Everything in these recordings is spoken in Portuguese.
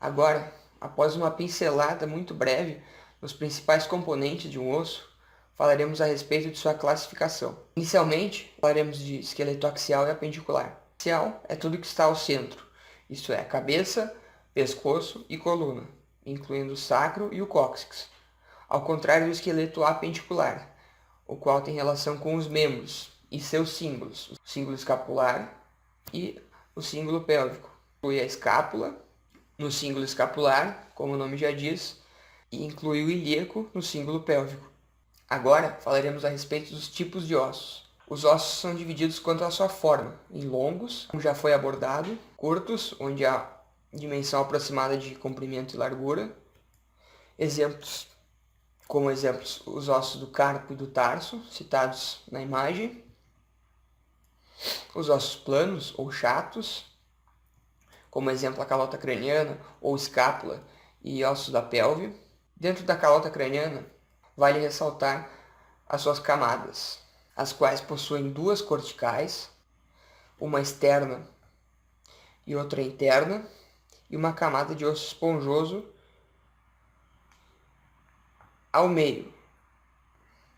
Agora, após uma pincelada muito breve nos principais componentes de um osso, falaremos a respeito de sua classificação. Inicialmente, falaremos de esqueleto axial e apendicular. Axial é tudo que está ao centro, isto é, cabeça, pescoço e coluna, incluindo o sacro e o cóccix, ao contrário do esqueleto apendicular, o qual tem relação com os membros e seus símbolos, o símbolo escapular e o símbolo pélvico. Inclui a escápula no símbolo escapular, como o nome já diz, e inclui o ilíaco no símbolo pélvico. Agora falaremos a respeito dos tipos de ossos. Os ossos são divididos quanto à sua forma, em longos, como já foi abordado, curtos, onde há dimensão aproximada de comprimento e largura. Como exemplos, os ossos do carpo e do tarso, citados na imagem. Os ossos planos ou chatos, como exemplo a calota craniana ou escápula e ossos da pelve. Dentro da calota craniana, vale ressaltar as suas camadas, as quais possuem duas corticais, uma externa e outra interna, e uma camada de osso esponjoso ao meio,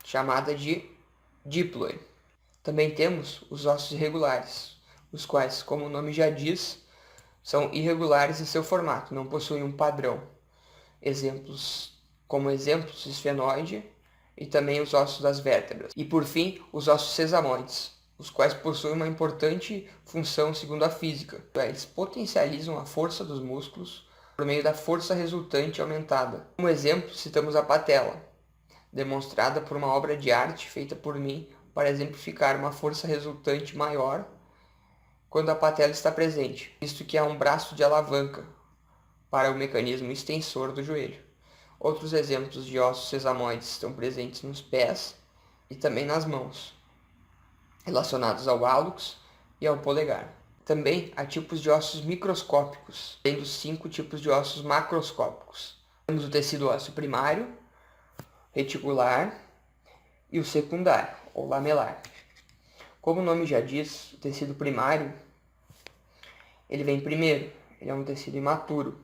chamada de díploe. Também temos os ossos irregulares, os quais, como o nome já diz, são irregulares em seu formato, não possuem um padrão. Como exemplos, o esfenoide e também os ossos das vértebras. E por fim, os ossos sesamoides, os quais possuem uma importante função segundo a física. Eles potencializam a força dos músculos por meio da força resultante aumentada. Como exemplo, citamos a patela, demonstrada por uma obra de arte feita por mim para exemplificar uma força resultante maior quando a patela está presente, visto que há um braço de alavanca para o mecanismo extensor do joelho. Outros exemplos de ossos sesamoides estão presentes nos pés e também nas mãos, relacionados ao hálux e ao polegar. Também há tipos de ossos microscópicos, tendo 5 tipos de ossos macroscópicos. Temos o tecido ósseo primário, reticular e o secundário, ou lamelar. Como o nome já diz, o tecido primário, ele vem primeiro, ele é um tecido imaturo,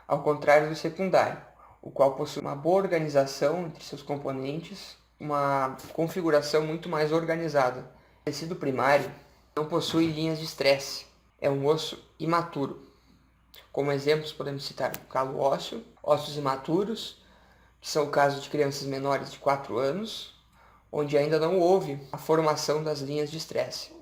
ao contrário do secundário, o qual possui uma boa organização entre seus componentes, uma configuração muito mais organizada. O tecido primário não possui linhas de estresse, é um osso imaturo. Como exemplos podemos citar o calo ósseo, ossos imaturos, que são o caso de crianças menores de 4 anos, onde ainda não houve a formação das linhas de estresse,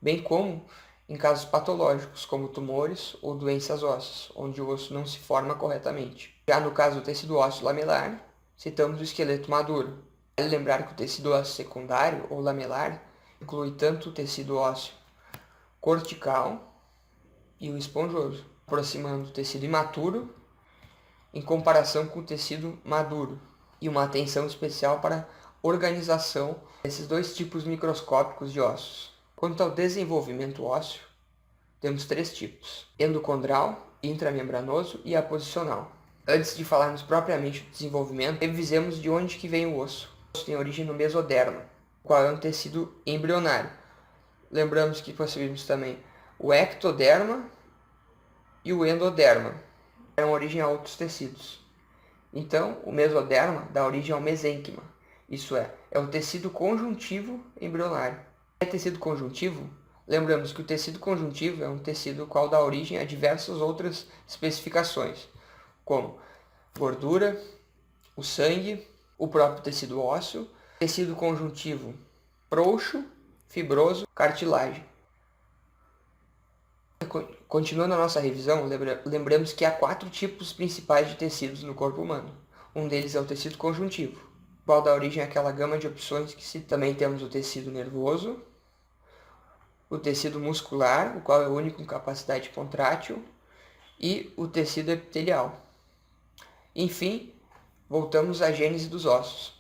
bem como em casos patológicos, como tumores ou doenças ósseas, onde o osso não se forma corretamente. Já no caso do tecido ósseo lamelar, citamos o esqueleto maduro. Vale lembrar que o tecido ósseo secundário ou lamelar inclui tanto o tecido ósseo cortical e o esponjoso, aproximando o tecido imaturo em comparação com o tecido maduro, e uma atenção especial para a organização desses dois tipos microscópicos de ossos. Quanto ao desenvolvimento ósseo, temos 3 tipos: endocondral, intramembranoso e aposicional. Antes de falarmos propriamente do desenvolvimento, revisemos de onde que vem o osso. O osso tem origem no mesoderma, o qual é um tecido embrionário. Lembramos que possuímos também o ectoderma e o endoderma, que dão origem a outros tecidos. Então, o mesoderma dá origem ao mesênquima, isso é o tecido conjuntivo embrionário. É tecido conjuntivo? Lembramos que o tecido conjuntivo é um tecido qual dá origem a diversas outras especificações, como gordura, o sangue, o próprio tecido ósseo, tecido conjuntivo frouxo, fibroso, cartilagem. Continuando a nossa revisão, lembramos que há 4 tipos principais de tecidos no corpo humano. Um deles é o tecido conjuntivo, qual dá origem àquela gama de opções que também temos o tecido nervoso, o tecido muscular, o qual é o único com capacidade contrátil, e o tecido epitelial. Enfim, voltamos à gênese dos ossos.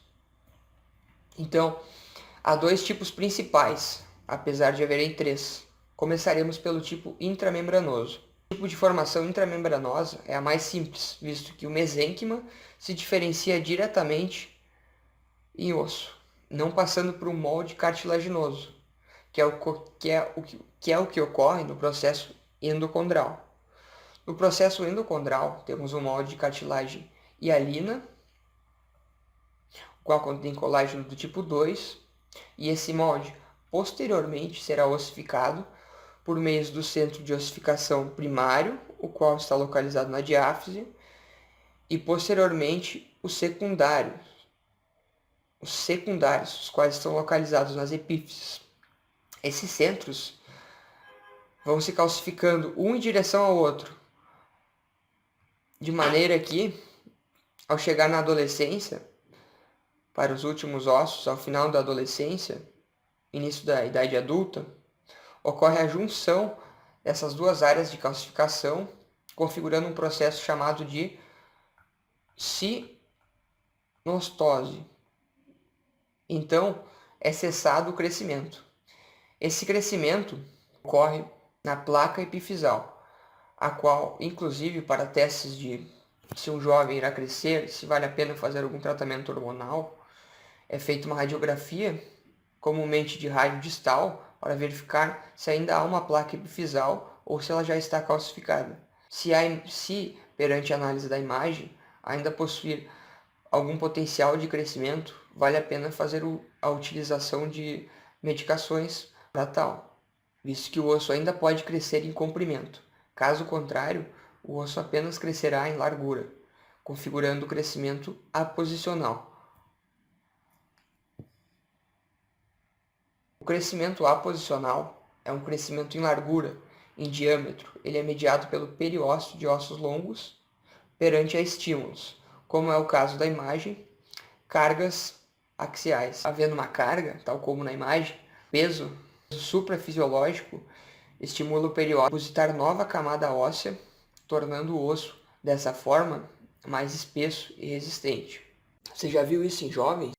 Então, há 2 tipos principais, apesar de haverem 3. Começaremos pelo tipo intramembranoso. O tipo de formação intramembranosa é a mais simples, visto que o mesênquima se diferencia diretamente em osso, não passando por um molde cartilaginoso, que é o que ocorre no processo endocondral. No processo endocondral, temos um molde de cartilagem hialina, o qual contém colágeno do tipo 2, e esse molde posteriormente será ossificado por meio do centro de ossificação primário, o qual está localizado na diáfise, e posteriormente os secundários, os quais estão localizados nas epífises. Esses centros vão se calcificando um em direção ao outro, de maneira que, ao chegar na adolescência, para os últimos ossos, ao final da adolescência, início da idade adulta, ocorre a junção dessas duas áreas de calcificação, configurando um processo chamado de sinostose. Então, é cessado o crescimento. Esse crescimento ocorre na placa epifisal, a qual, inclusive, para testes de se um jovem irá crescer, se vale a pena fazer algum tratamento hormonal, é feita uma radiografia, comumente de raio distal, para verificar se ainda há uma placa epifisal ou se ela já está calcificada. Se perante a análise da imagem, ainda possuir algum potencial de crescimento, vale a pena fazer a utilização de medicações para tal, visto que o osso ainda pode crescer em comprimento. Caso contrário, o osso apenas crescerá em largura, configurando o crescimento aposicional. O crescimento aposicional é um crescimento em largura, em diâmetro. Ele é mediado pelo periósteo de ossos longos perante a estímulos, como é o caso da imagem, cargas axiais. Havendo uma carga, tal como na imagem, peso suprafisiológico estimula o periósteo a depositar nova camada óssea, tornando o osso, dessa forma, mais espesso e resistente. Você já viu isso em jovens?